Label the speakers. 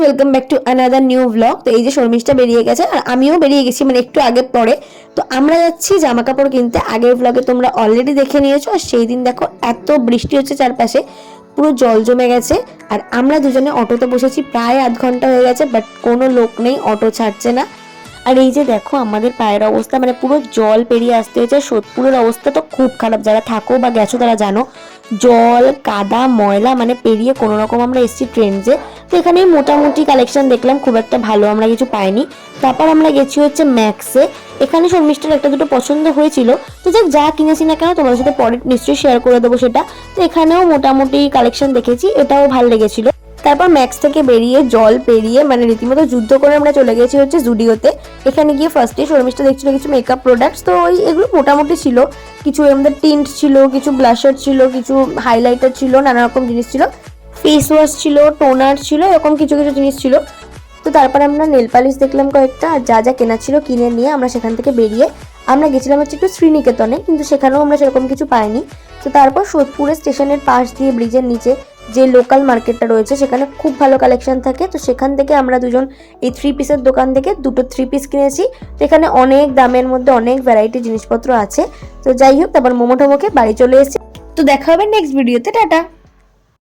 Speaker 1: Welcome back to another new blog. তো এই যে শর্মিষ্ঠা বেরিয়ে গেছে আর আমিও বেরিয়ে গেছি, মানে একটু আগে পরে। তো আমরা যাচ্ছি জামা কাপড় কিনতে। আগের ব্লগে তোমরা অলরেডি দেখে নিয়েছো। আর সেই দিন দেখো এত বৃষ্টি হচ্ছে চারপাশে, পুরো জল জমে গেছে। আর আমরা দুজনে অটোতে বসেছি, প্রায় আধ ঘন্টা হয়ে গেছে, বাট কোনো লোক নেই, অটো ছাড়ছে না। আর এই যে দেখো আমাদের পায়ের অবস্থা, মানে পুরো জল পেরিয়ে আসতে হয়েছে। সোদপুরের অবস্থা তো খুব খারাপ, যারা থাকো বা গেছো তারা জানো। জল কাদা ময়লা মানে পেরিয়ে কোনো রকম আমরা এসেছি ট্রেন্ডসে। তো এখানে মোটামুটি কালেকশন দেখলাম, খুব একটা ভালো আমরা কিছু পাইনি। তারপর আমরা গেছি হচ্ছে ম্যাক্সে। এখানে শর্মিষ্ঠার একটা দুটো পছন্দ হয়েছিল, তো যা কিনেছি না কেন তোমাদের সাথে পরে নিশ্চয়ই শেয়ার করে দেবো সেটা। তো এখানেও মোটামুটি কালেকশন দেখেছি, এটাও ভালো লেগেছিল। তারপর ম্যাক্স থেকে বেরিয়ে জল পেরিয়ে মানে রীতিমতো যুদ্ধ করে আমরা চলে গেছি হচ্ছে জুডিওতে। এখানে গিয়ে ফার্স্টে শর্মিষ্ঠা দেখছিল কিছু মেকআপ প্রোডাক্টস, তো ওই এগুলো মোটামুটি ছিল। কিছু আমাদের টিন্ট ছিল, কিছু ব্লাশার ছিল, কিছু হাইলাইটার ছিল, নানা রকম জিনিস ছিল, ফেস ওয়াশ ছিল, টোনার ছিল, এরকম কিছু কিছু জিনিস ছিল। তো তারপর আমরা নেল পালিশ দেখলাম কয়েকটা, আর যা যা কেনা ছিল কিনে নিয়ে আমরা সেখান থেকে বেরিয়ে আমরা গেছিলাম হচ্ছে একটু শ্রীনিকেতনে, কিন্তু সেখানেও আমরা সেরকম কিছু পাইনি। তো তারপর সোদপুরের স্টেশনের পাশ দিয়ে ব্রিজের নিচে যে লোকাল মার্কেটটা রয়েছে সেখানে খুব ভালো কালেকশন থাকে। তো সেখান থেকে আমরা দুজন এই 3 পিসের দোকান থেকে দুটো 3 পিস কিনেছি। তো এখানে অনেক দামের মধ্যে অনেক ভ্যারাইটি জিনিসপত্র আছে। তো যাই হোক, তারপর মোমো টোমোকে বাড়ি চলে এসেছি। তো দেখা হবে নেক্সট ভিডিওতে, টাটা।